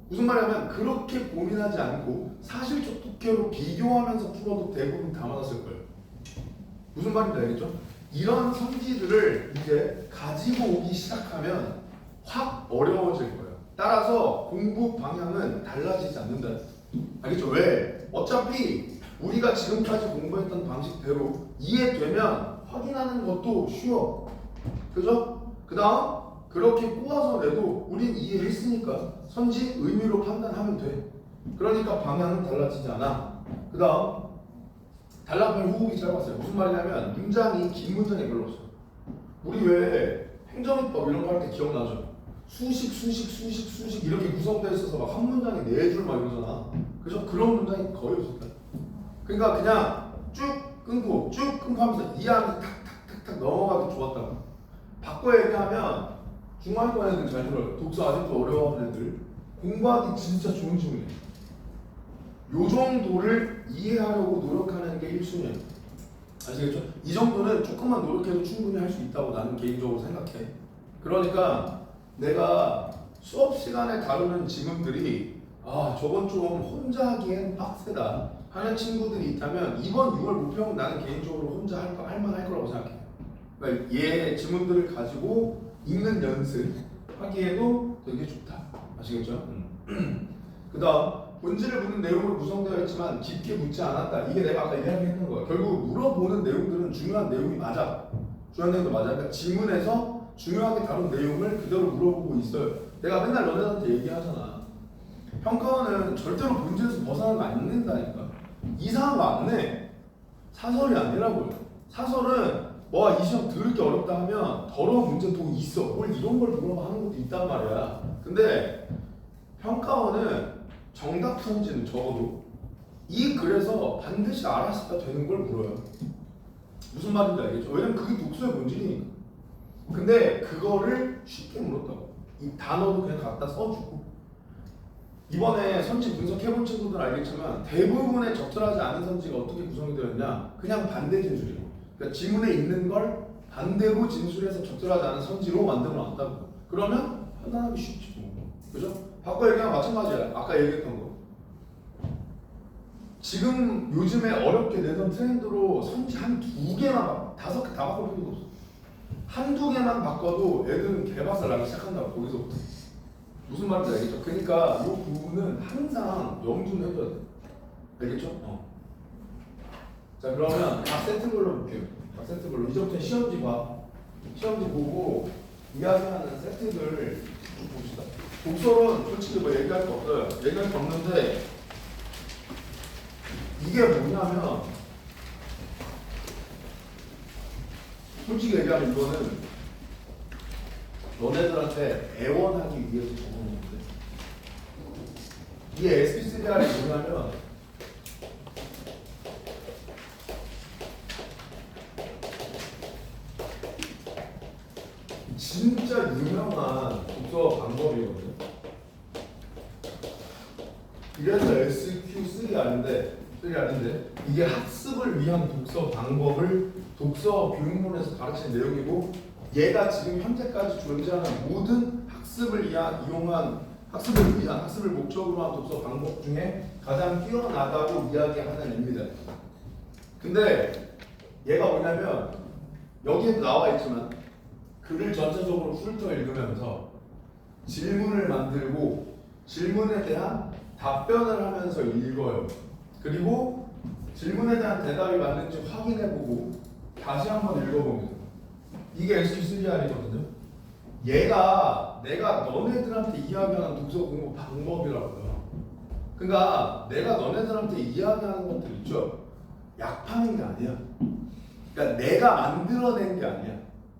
무슨 말이냐면 그렇게 고민하지 않고 사실적 독해로 비교하면서 풀어도 대부분 다 맞았을 거예요. 무슨 말인지 알겠죠? 이런 선지들을 이제 가지고 오기 시작하면 확 어려워질 거예요. 따라서 공부 방향은 달라지지 않는다. 알겠죠? 왜? 어차피 우리가 지금까지 공부했던 방식대로 이해되면 확인하는 것도 쉬워. 그죠? 그 다음 그렇게 꼬아서 내도 우린 이해했으니까 선지 의미로 판단하면 돼. 그러니까 방향은 달라지지 않아. 그 다음 단락별 호흡이 짧았어요. 무슨 말이냐면 문장이 긴 문장이 별로 없어요. 우리 왜 행정입법 이런 거 할 때 기억나죠? 수식 이렇게 구성되어 있어서 막 한 문장에 4줄 막 이러잖아. 그죠? 그런 문장이 거의 없었다. 그러니까 그냥 쭉 끊고 하면서 이해하면서 탁탁탁탁 넘어가도 좋았다고. 바꿔 얘기하면 중간권 애들 잘 들어요. 독서 아직도 어려워하는 애들 공부하기 진짜 좋은 질문이에요. 요 정도를 이해하려고 노력하는 게 1순위예요. 아시겠죠? 이 정도는 조금만 노력해도 충분히 할 수 있다고 나는 개인적으로 생각해. 그러니까 내가 수업 시간에 다루는 지문들이 저건 좀 혼자 하기엔 빡세다 하는 친구들이 있다면 이번 6월 모평은 나는 개인적으로 혼자 할 만할 거라고 생각해. 그러니까 얘 지문들을 가지고 읽는 연습 하기에도 되게 좋다. 아시겠죠? 그 다음 본질을 묻는 내용으로 구성되어 있지만 깊게 묻지 않았다. 이게 내가 아까 이야기했던 거야. 결국 물어보는 내용들은 중요한 내용이 맞아. 중요한 내용도 맞아. 그러니까 지문에서 중요하게 다룬 내용을 그대로 물어보고 있어요. 내가 맨날 너네한테 얘기하잖아. 평가원은 절대로 문제에서 벗어나면 안 된다니까. 이상한 거 안 내. 사설이 아니라고요. 사설은 이 시험 들을게 어렵다 하면 더러운 문제도 있어. 뭘 이런 걸 물어봐 하는 것도 있단 말이야. 근데 평가원은 정답 선지는 적어도 이 글에서 반드시 알았어야 되는 걸 물어요. 무슨 말인지 알겠죠? 왜냐면 그게 독서의 본질이니까. 근데 그거를 쉽게 물었다고. 이 단어도 그냥 갖다 써주고. 이번에 선지 분석해본 친구들 알겠지만 대부분의 적절하지 않은 선지가 어떻게 구성이 되었냐? 그냥 반대 진술이에요. 그러니까 지문에 있는 걸 반대로 진술해서 적절하지 않은 선지로 만들어 놨다고. 그러면 판단하기 쉽지 뭐. 그죠? 바꿔 얘기하면 마찬가지야. 아까 얘기했던 거. 지금 요즘에 어렵게 내던 트렌드로 선지 한 2개만 5개 다 바꿀 필요도 없어. 한두 개만 바꿔도 애들은 개박살 나기 시작한다고. 거기서부터. 무슨 말인지 알겠죠? 그러니까 이 부분은 항상 염두를 해줘야 돼. 알겠죠? 자 그러면 각 세트별로 볼게요. 각 세트별로 이제부터 시험지 봐. 시험지 보고 이야기하는 세트들 쭉 봅시다. 독서는 솔직히 뭐 얘기할 거 없어요. 얘기할 거 없는데 이게 뭐냐면 솔직히 얘기하면 이거는 너네들한테 애원하기 위해서 적어놓은 건데 이게 SPCDR이 뭐냐면 진짜 유명한 독서 방법이거든요. 이래서 SQ3 아닌데 이게 학습을 위한 독서 방법을 독서 교육론에서 가르치는 내용이고 얘가 지금 현재까지 존재하는 모든 학습을 이용한 학습을 목적으로 한 독서 방법 중에 가장 뛰어나다고 이야기하는 애입니다. 근데 얘가 뭐냐면 여기에도 나와 있지만 글을 전체적으로 훑어 읽으면서 질문을 만들고 질문에 대한 답변을 하면서 읽어요. 그리고 질문에 대한 대답이 맞는지 확인해보고 다시 한번 읽어봅니다. 이게 SQ3R이거든요. 얘가 내가 너네들한테 이야기하는 독서 공부 방법이라고요. 그러니까 내가 너네들한테 이야기하는 것들 있죠. 약 파는 게 아니야. 그러니까 내가 만들어낸 게 아니야.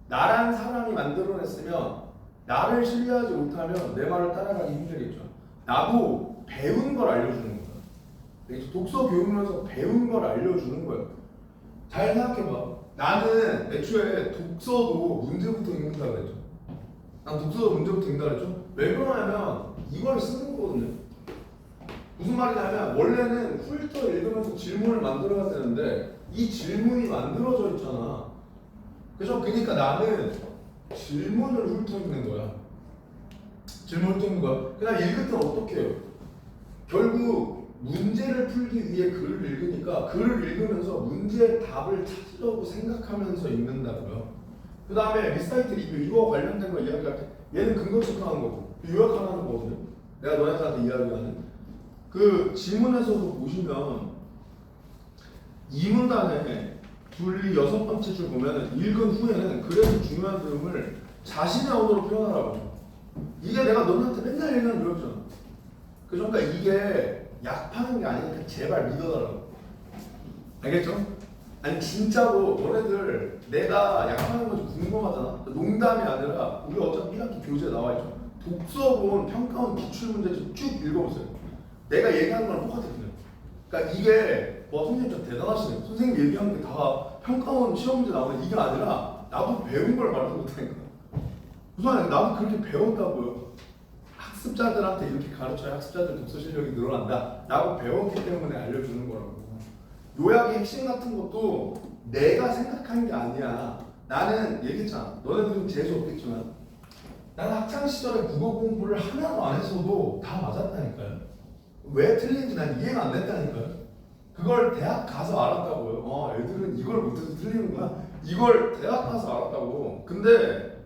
나란 사람이 만들어냈으면 나를 신뢰하지 못하면 내 말을 따라가기 힘들겠죠. 나도 배운 걸 알려주는 거야. 독서 교육론에서 배운 걸 알려주는 거야. 잘 생각해봐. 나는 애초에 독서도 문제부터 읽는다 그랬죠. 난 독서도 문제부터 읽는다 그랬죠. 왜 그러냐면 이걸 쓰는 거거든요. 무슨 말이냐면 원래는 훑어 읽으면서 질문을 만들어야 되는데 이 질문이 만들어져 있잖아. 그죠? 그러니까 나는 질문을 훑어 읽는 거야. 질문을 훑어 읽는 거야. 그냥 읽을 때 어떻게 해요? 결국 문제를 풀기 위해 글을 읽으니까 글을 읽으면서 문제의 답을 찾으려고 생각하면서 읽는다고요. 그 다음에 리사이트 리뷰 이거 관련된 거 이야기할 때 얘는 근거 체크하는 거고 요약하는 거거든요. 내가 너네한테 이야기하는 그 지문에서도 보시면 이 문단에 분리 6번째 줄 보면은 읽은 후에는 글에서 중요한 내용을 자신의 언어로 표현하라고. 이게 내가 너네한테 맨날 얘기하는 요약이잖아. 그러니까 이게 약 파는 게 아니니까 제발 믿어달라고. 알겠죠? 아니 진짜로 너네들 내가 약 파는 거 좀 궁금하잖아. 농담이 아니라 우리 어차피 1학기 교재에 나와있죠. 독서본 평가원 기출문제집 쭉 읽어보세요. 내가 얘기하는 거랑 똑같거든요. 그러니까 이게 선생님 좀 대단하시네요. 선생님 얘기하는 게 다 평가원 시험 문제 나오는 이게 아니라 나도 배운 걸 말하지 못하니까. 무슨 말이야? 나도 그렇게 배웠다고요. 학습자들한테 이렇게 가르쳐야 학습자들 독서 실력이 늘어난다 라고 배웠기 때문에 알려주는 거라고. 요약의 핵심 같은 것도 내가 생각한 게 아니야. 나는 얘기했잖아. 너네들은 재수 없겠지만 나는 학창시절에 국어 공부를 하나도 안 했어도 다 맞았다니까요. 왜 틀린지 난 이해가 안 됐다니까요. 그걸 대학 가서 알았다고요. 애들은 이걸 못해서 틀리는구나. 이걸 대학 가서 알았다고. 근데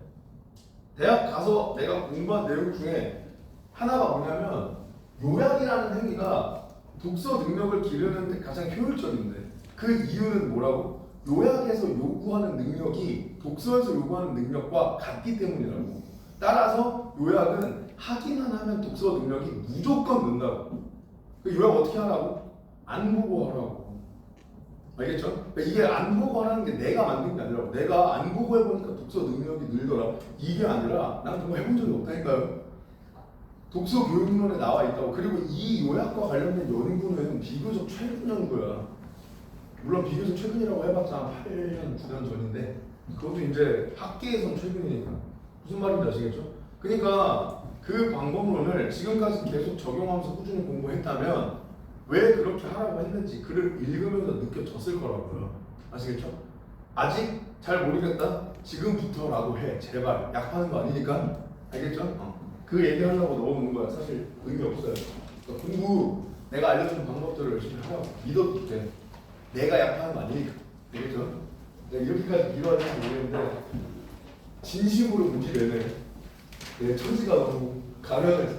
대학 가서 내가 공부한 내용 중에 하나가 뭐냐면 요약이라는 행위가 독서 능력을 기르는 데 가장 효율적인데 그 이유는 뭐라고? 요약에서 요구하는 능력이 독서에서 요구하는 능력과 같기 때문이라고. 따라서 요약은 하기만 하면 독서 능력이 무조건 는다고. 그 요약 어떻게 하라고? 안 보고 하라고. 알겠죠? 그러니까 이게 안 보고 하라는 게 내가 만든 게 아니라 내가 안 보고 해보니까 독서 능력이 늘더라. 이게 아니라 난 그거 해본 적이 없다니까요. 독서 교육론에 나와 있다고. 그리고 이 요약과 관련된 연구는 비교적 최근 연구야. 물론 비교적 최근이라고 해봤자 8년, 9년 전인데 그것도 이제 학계에선 최근이니까. 무슨 말인지 아시겠죠? 그러니까 그 방법론을 지금까지 계속 적용하면서 꾸준히 공부했다면 왜 그렇게 하라고 했는지 글을 읽으면서 느껴졌을 거라고요. 아시겠죠? 아직 잘 모르겠다? 지금부터라고 해. 제발. 약 파는 거 아니니까. 알겠죠? 그 얘기하려고 넣어놓은 거야. 사실 의미 없어요. 그러니까 공부 내가 알려주는 방법들을 열심히 하라고 믿어도 돼. 내가 약하는 거 아니니까. 알겠죠? 내가 이렇게까지 밀어야 할지 모르겠는데 진심으로 보기 내내 내 처지가 너무 가면해서.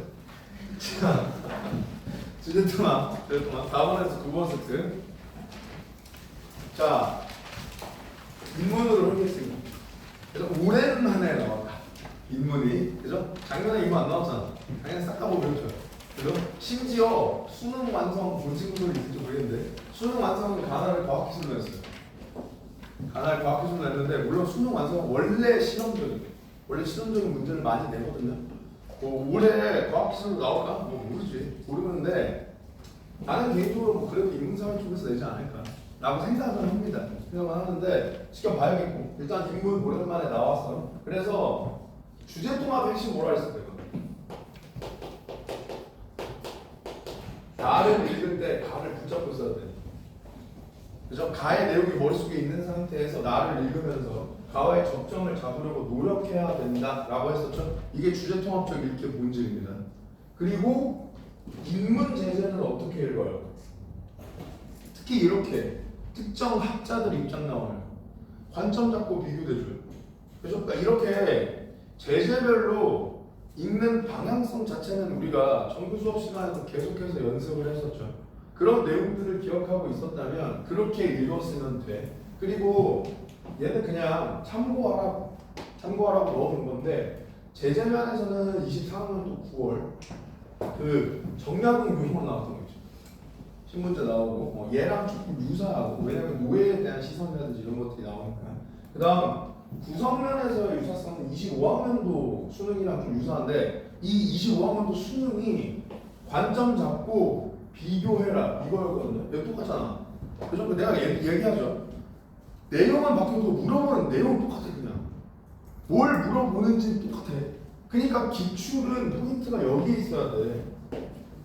자, 주제 동안 4번에서 9번 세트. 자, 인문으로 하겠습니다. 그래서 올해는 한 해 나왔다. 인문이. 그죠? 작년에 인문 안 나왔잖아. 작년에 싹 다 보면 돼요. 그죠? 심지어 수능 완성 본 친구들이 있을지 모르겠는데 수능 완성은 가나를 과학기술로 했어요. 가나를 과학기술로 했는데 물론 수능 완성은 원래 실험적인 문제를 많이 내거든요. 뭐 올해 과학기술로 나올까? 뭐 모르지. 모르는데 나는 개인적으로 뭐 그래도 인문사회 쪽에서 내지 않을까 라고 생각을 합니다. 생각을 하는데 지켜봐야겠고 일단 인문 오랜만에 나왔어. 그래서 주제 통합의 핵심 뭐라 했을 때가 가를 읽을 때 가를 붙잡고 써야 돼. 그죠? 가의 내용이 머릿속에 있는 상태에서 나를 읽으면서 가와의 접점을 잡으려고 노력해야 된다라고 했었죠. 이게 주제 통합적 읽기의 본질입니다. 그리고 인문 제재는 어떻게 읽어요? 특히 이렇게 특정 학자들 입장 나와요. 관점 잡고 비교돼줘요. 그죠? 그러니까 이렇게 제재별로 읽는 방향성 자체는 우리가 정규 수업 시간에서 계속해서 연습을 했었죠. 그런 내용들을 기억하고 있었다면 그렇게 읽었으면 돼. 그리고 얘는 그냥 참고하라고 넣어둔 건데 제재면에서는 24학년도 9월 그 정약용 교수만 나왔던 거죠. 신문제 나오고 얘랑 조금 유사하고 왜냐면 노예에 대한 시선이라든지 이런 것들이 나오니까. 그 다음 구성면에서 유사성은 25학년도 수능이랑 좀 유사한데 이 25학년도 수능이 관점 잡고 비교해라 이거였거든요. 이거 똑같잖아. 그죠? 내가 얘기하죠. 내용은 바뀌어도 물어보는 내용은 똑같아. 그냥 뭘 물어보는지 똑같아. 그러니까 기출은 포인트가 여기에 있어야 돼.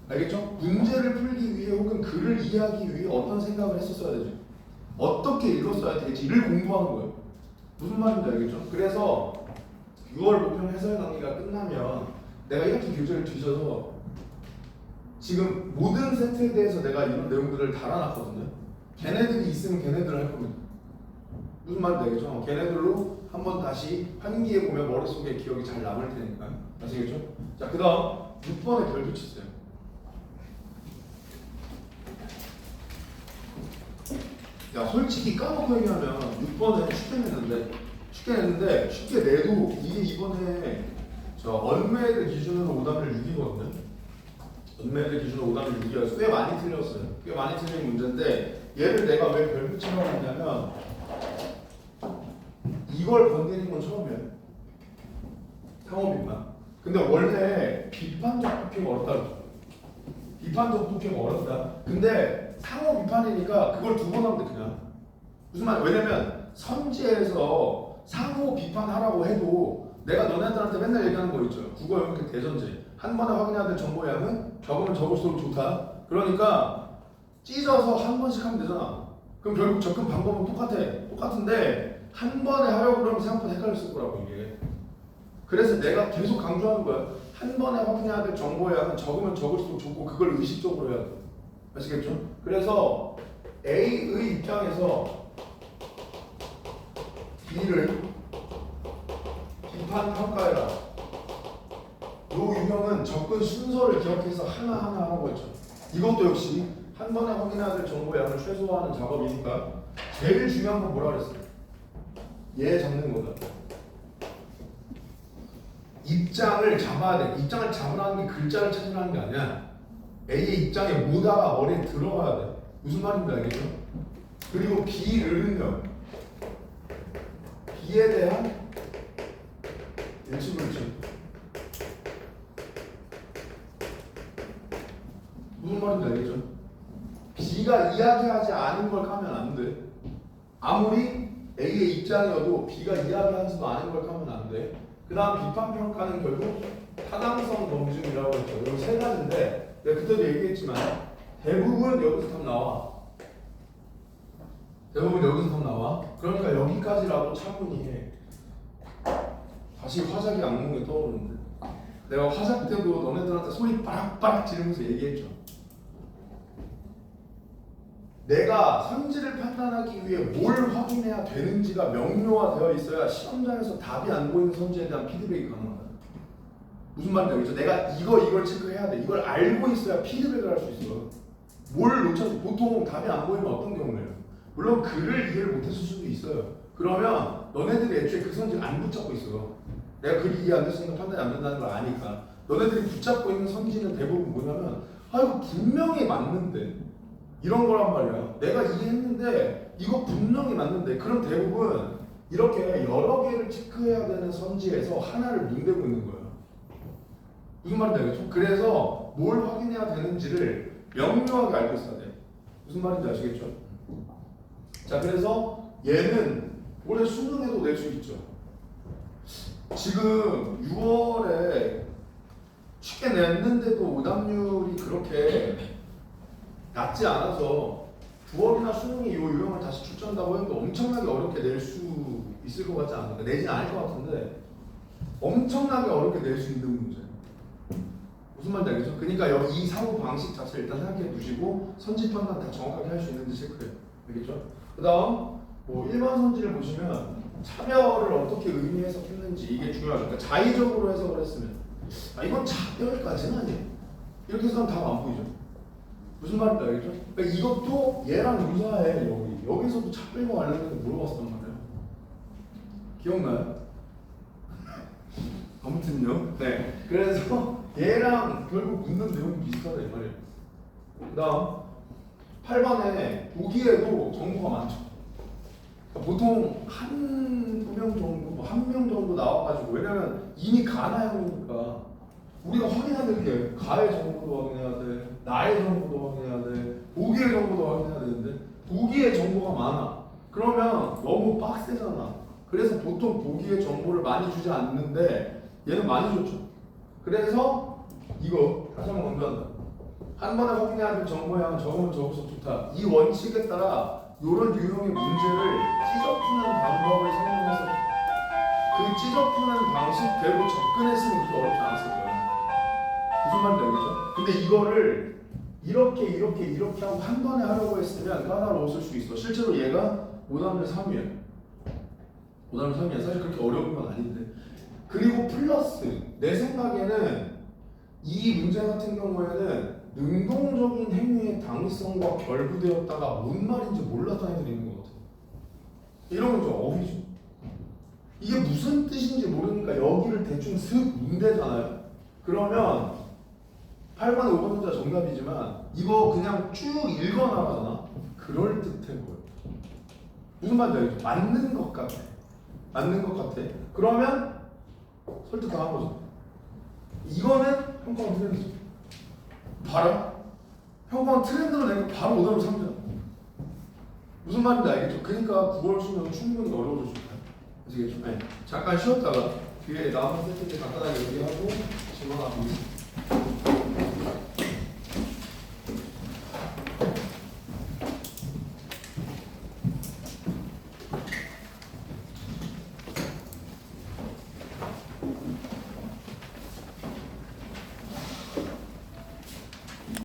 알겠죠? 문제를 풀기 위해 혹은 글을 이해하기 위해 어떤 생각을 했었어야 되죠. 어떻게 읽었어야 되겠지. 이를 공부하는 거예요. 무슨 말인지 알겠죠? 그래서 6월 목표 해설 강의가 끝나면 내가 이렇게 교재를 뒤져서 지금 모든 세트에 대해서 내가 이런 내용들을 달아놨거든요. 걔네들이 있으면 걔네들을 할 겁니다. 무슨 말인지 알겠죠? 걔네들로 한번 다시 환기해 보면 머릿속에 기억이 잘 남을 테니까. 아시겠죠? 자, 그 다음 6번에 별표 치세요. 야, 솔직히 까놓고 얘기하면 6번은 쉽게 냈는데 쉽게 내도 이게 이번에 저 언메이드 기준으로 오답률 6이거든요. 언메이드 기준으로 오답률 6이어서 꽤 많이 틀렸어요. 꽤 많이 틀린 문제인데 얘를 내가 왜 별표 치라고 했냐면 이걸 건드리는 건 처음이에요. 상호 비판. 근데 원래 비판적 폭행이 어렵다. 비판적 폭행이 어렵다. 근데 상호 비판이니까 그걸 두 번 하면 돼 그냥. 무슨 말? 왜냐면 선지에서 상호 비판하라고 해도 내가 너네들한테 맨날 얘기하는 거 있죠. 국어 영역 대전제. 한 번에 확인해야 될 정보의 양은 적으면 적을수록 좋다. 그러니까 찢어서 한 번씩 하면 되잖아. 그럼 결국 접근 방법은 똑같은데 한 번에 하려고 그러면 생각보다 헷갈렸을 거라고 이게. 그래서 내가 계속 강조하는 거야. 한 번에 확인해야 될 정보의 양은 적으면 적을수록 좋고 그걸 의식적으로 해야 돼. 아시겠죠? 그래서 A의 입장에서 B를 비판 평가해라. 이 유형은 접근 순서를 기억해서 하나하나 하라고 했죠. 이것도 역시 한 번에 확인해야 될 정보의 양을 최소화하는 작업이니까 제일 중요한 건 뭐라 그랬어요? 얘 잡는 거다. 입장을 잡아야 돼. 입장을 잡으라는 게 글자를 찾으라는 게 아니야. A의 입장에 뭐다가 머리에 들어가야 돼. 무슨 말인지 알겠죠? 그리고 B를은요. B에 대한 일치불치. 무슨 말인지 알겠죠? B가 이야기하지 않은 걸 까면 안 돼. 아무리 A의 입장이어도 B가 이야기하지도 않은 걸 까면 안 돼. 그 다음 비판평가는 결국 타당성 검증이라고 했죠. 이거 세 가지인데 내가 그때도 얘기했지만 대부분 여기서 답 나와. 그러니까 여기까지라도 차분히 해. 다시 화작이 악몽에 떠오르는데 내가 화작 때도 너네들한테 소리 빠락빠락 지르면서 얘기했죠. 내가 선지를 판단하기 위해 뭘 확인해야 되는지가 명료화되어 있어야 시험장에서 답이 안 보이는 선지에 대한 피드백이 가능하다. 무슨 말인지 알겠죠? 내가 이걸 체크해야 돼. 이걸 알고 있어야 피드백을 할 수 있어. 뭘 놓쳐서 보통 답이 안 보이면 어떤 경우예요? 물론 글을 이해를 못했을 수도 있어요. 그러면 너네들이 애초에 그 선지를 안 붙잡고 있어요. 내가 글이 이해 안 됐으니까 판단이 안 된다는 걸 아니까. 너네들이 붙잡고 있는 선지는 대부분 뭐냐면 아 이거 분명히 맞는데 이런 거란 말이야. 내가 이해했는데 이거 분명히 맞는데. 그럼 대부분 이렇게 여러 개를 체크해야 되는 선지에서 하나를 문대고 있는 거예요. 무슨 말인지 알겠죠? 그래서 뭘 확인해야 되는지를 명료하게 알고 있어야 돼. 무슨 말인지 아시겠죠? 자, 그래서 얘는 올해 수능에도 낼 수 있죠. 지금 6월에 쉽게 냈는데도 오답률이 그렇게 낮지 않아서 9월이나 수능이 이 유형을 다시 출제한다고 해도 엄청나게 어렵게 낼 수 있을 것 같지 않을까? 내지는 않을 것 같은데 엄청나게 어렵게 낼 수 있는 문제예요. 무슨 말인지 알겠죠? 그러니까 여기 이 사고 방식 자체를 일단 생각해 두시고 선지 판단 다 정확하게 할 수 있는지 체크해요. 알겠죠? 그 다음 뭐 1번 선지를 보시면 차별을 어떻게 의미 해석했는지 이게 중요하죠. 그러니까 자의적으로 해석을 했으면 아 이건 차별까지는 아니에요. 이렇게 해서는 답 안 보이죠. 무슨 말인지 알겠죠? 그러니까 이것도 얘랑 유사해. 여기서도 차별과 관련해서 물어봤었단 말이에요. 기억나요? 아무튼요. 네. 그래서 얘랑 결국 묻는 내용이 비슷하다 이 말이에요. 그 다음 8번에 보기에도 정보가 많죠. 그러니까 보통 한 명 정도, 한 명 정도 나와가지고 왜냐면 이미 가나형이니까 우리가 확인해야 게 가의 정보도 확인해야 돼, 나의 정보도 확인해야 돼, 보기의 정보도 확인해야 되는데 보기의 정보가 많아. 그러면 너무 빡세잖아. 그래서 보통 보기의 정보를 많이 주지 않는데 얘는 많이 줬죠. 그래서 이거 다시 한번 강조한다. 한 번에 확인해야 될 정보의 양은 적으면 적을수록 좋다. 이 원칙에 따라 이런 유형의 문제를 찢어푸는 방법을 사용해서 그 찢어푸는 방식 결국 접근했으면 그렇게 어렵지 않았을 거예요. 무슨 말인지 알겠죠? 근데 이거를 이렇게 하고 한 번에 하려고 했으면 까다로웠을 수 있어. 실제로 얘가 오답률 3위야. 오답률 3위야. 사실 그렇게 어려운 건 아닌데. 그리고 플러스 내 생각에는 이 문제 같은 경우에는 능동적인 행위의 당위성과 결부되었다가 뭔 말인지 몰랐던 애들이 있는 것 같아요. 이러면 좀 어휘죠. 이게 무슨 뜻인지 모르니까 여기를 대충 슥 문대잖아요. 그러면 8번 5번 문제가 정답이지만 이거 그냥 쭉 읽어나가잖아. 그럴듯해 보여. 무슨 말인지 알겠죠? 맞는 것 같아. 맞는 것 같아. 그러면 설득당한 거죠. 이거는 평가원 트렌드죠. 봐라. 평가원 트렌드를 내고 바로 오답을 삼잖아. 무슨 말인지 알겠죠? 그러니까 9월 수능 충분히 어려워질 수 있다. 아시겠죠? 네. 잠깐 쉬었다가 뒤에 남은 세트들 간단하게 얘기하고 질문하고 있습니다.